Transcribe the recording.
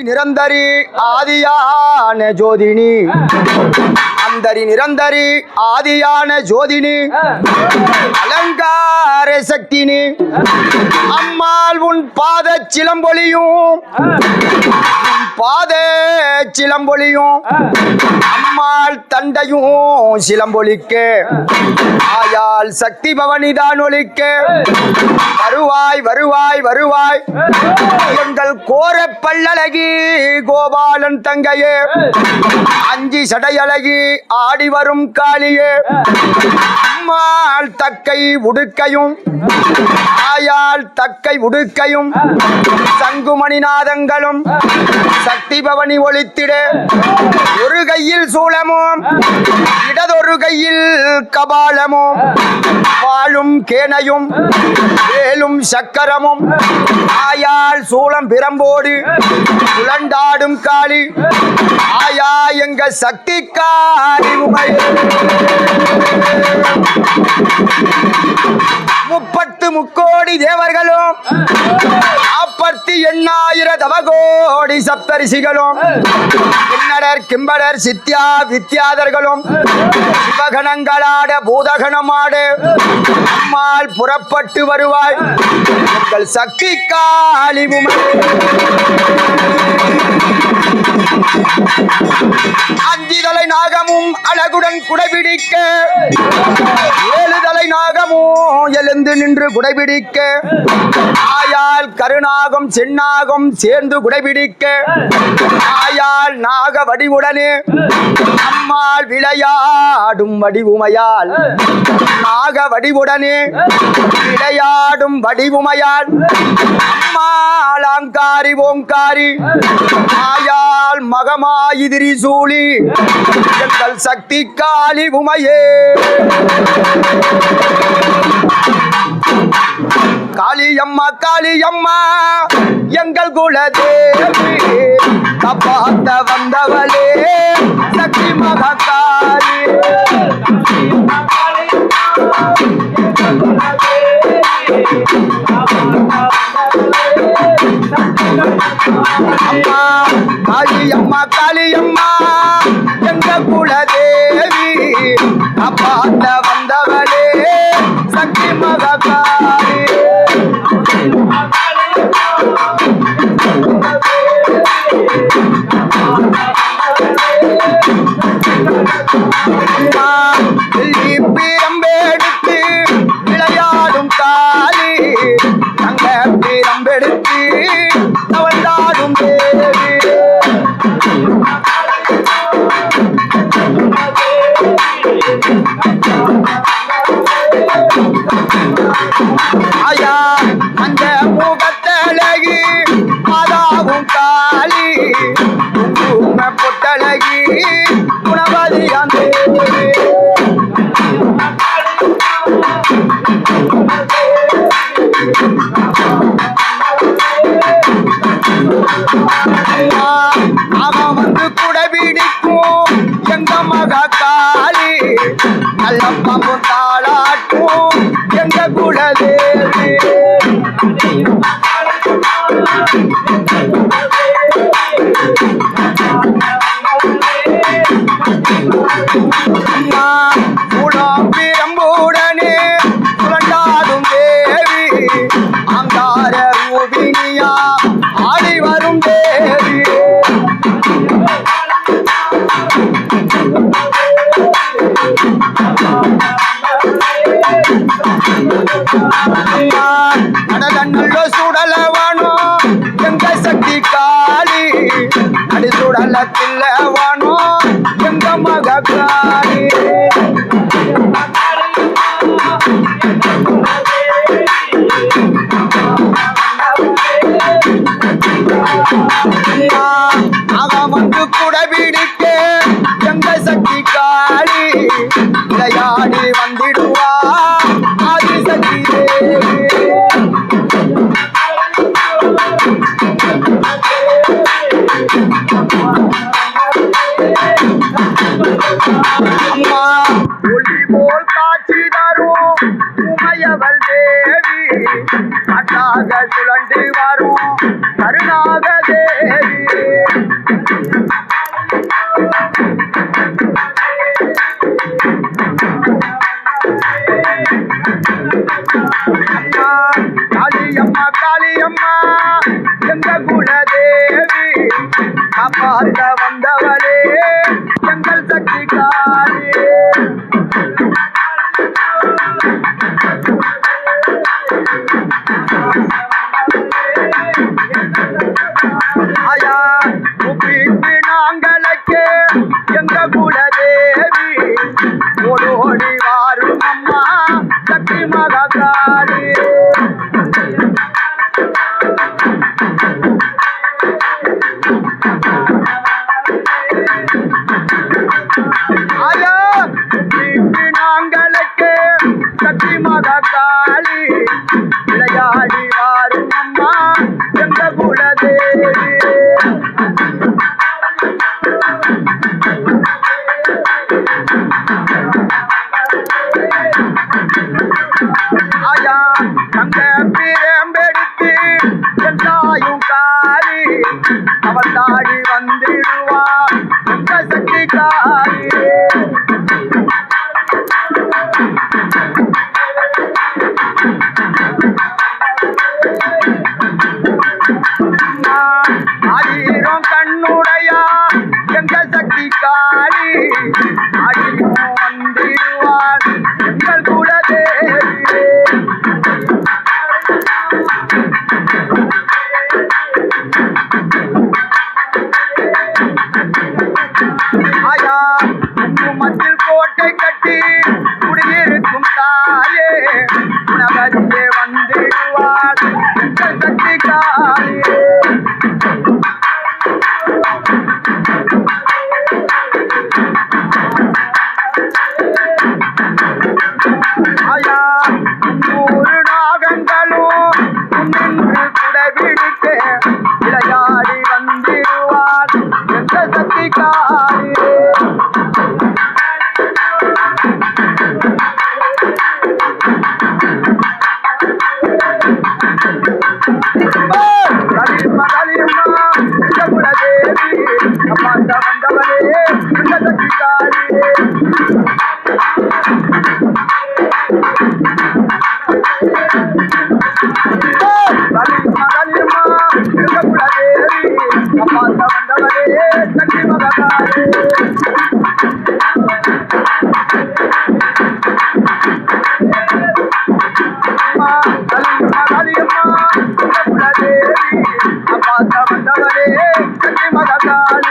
நிரந்தரி ஆதியான ஜோதினி அந்தரி நிரந்தரி ஆதியான ஜோதினி அலங்கார சக்தினி அம்மாள் உன் பாத சிலம்பொலியும் பாத சிலம்பொலியும் அம்மாள் தண்டையும் சிலம்பொலிக்க ஆயால் சக்தி பவனிதான் ஒலிக்க வருவாய் வருவாய் வருவாய் எங்கள் கோர பல்லழகி கோபாலன் தங்கையே அஞ்சி சடையழகி ஆடி வரும் காளியே அம்மாள் தக்கை உடுக்கையும் ஆயால் தக்கை உடுக்கையும் சங்குமணிநாதங்களும் சக்தி பவனி ஒளித்திட ஒரு கையில் சூலமும் இடதொரு கையில் கபாலமும் வாழும் கேனையும் வேலும் சக்கரமும் ஆயால் சூளம் பிரம்போடு புலண்டாடும் காளி ஆயா எங்க சக்தி காளி உமையே 30 முக்கோடி தேவர்களும் 48,000 தவகோடி சப்தரிசிகளும் கிண்ணடர் கிம்படர் சித்யா வித்யாதர்களும் சிவகணங்களாட பூதகணமாட அம்மாள் புறப்பட்டு வருவாய் எங்கள் சக்தி காளி உமையே அஞ்சிதலை நாகமும் அழகுடன் குடைபிடிக்க 7 தலை நாகமும் எழுந்து நின்று குடைபிடிக்க ஆயால் கருநாகம் சென்னாகம் சேர்ந்து குடைபிடிக்க ஆயால் நாக வடிவுடனே அம்மாள் விளையாடும் வடிவுமையால் நாக வடிவுடனே விளையாடும் வடிவுமையால் அம்மாள் அங்காரி ஓங்காரி ஆயால் மகமாயி திரிசூலி எங்கள் சக்தி காளி உமையே காளியம்மா காளியம்மா எங்கள் குலதேவி காப்பாத்த வந்தவளே சக்தி மகாகாளி அம்மா காளியம்மா காளியம்மா எங்க குலதேவி காப்பாத்த வந்தவளே சக்தி மகாகாளி பிரம்பெடுத்து விளையாடும் காளி அங்க பிரம்பெடுத்து தவழ்ந்தாடும் தேவி ஆயா அந்த முகத்தழகி மாதாவும் காளி பொட்டழகி குணவதியான் தேவி அவன் வந்து குடைபிடிக்கும் எங்க மகா காளி நல்ல பாம்பு தாளாட்டும் எங்க குலதேவி பிரம்புடனே சுழண்டாடும் தேவி அங்கார ரூபினியா ஆடி வரும் தேவி அடதன்னோ சுடலவனோ எங்க சக்தி காளி அடி சுடலத்தில்லவனோ எங்க மக காளி அவன் வந்து குடைபிடிக்க எங்க சக்தி காளி விளையாடி வந்திடுவா ஆதி சக்தி தேவி அம்மா ஒளி போல் காட்சி தரும் உமையவள் தேவி அட்டாக சுழண்டு வரும் கருணாக தேவி காப்பாற்ற வந்தவளே எங்கள் சக்தி காளி. ஆயா கூப்பிட்டு நாங்களுக்கு எங்க குலதேவி ஓடோடி வாரும் அம்மா சக்தி மகாகாளி. ஆயா கூப்பிட்டு நாங்களுக்கு சக்தி மகாகாளி விளையாடி வாரும் அம்மா எங்க குலதேவி. ஆயா தங்க பிரம்பெடுத்து எல்லாயும் காரி அவள் தாடி வந்திடுவா எங்க சக்தி காரி. ஆயிரம் கண்ணுடையா எங்க சக்தி காளி ஆயிரம் வந்திடுவாள் எங்கள் குலதேவி. ஆயா குங்குமத்தில் கோட்டை கட்டி குடியிருக்கும் தாயே உணவரியே வந்திடுவாள் எங்கள் சக்தி காளி. ஆயா 100 நாகங்களும் நின்று குடபிடிக்க விளையாடி வந்திடுவார் எந்த சக்தி காளி. கலியம்மா கலியம்மா எங்க குலதேவி அம்மாண்ட வந்தவளே எந்த சக்தி காளி. கலியம்மா கலியம்மா எங்க குலதேவி அம்மாண்ட வந்தவளே சக்தி மகாகாளி. கலியம்மா கலியம்மா எங்க குலதேவி அம்மாண்ட வந்தவளே சக்தி மகாகாளி.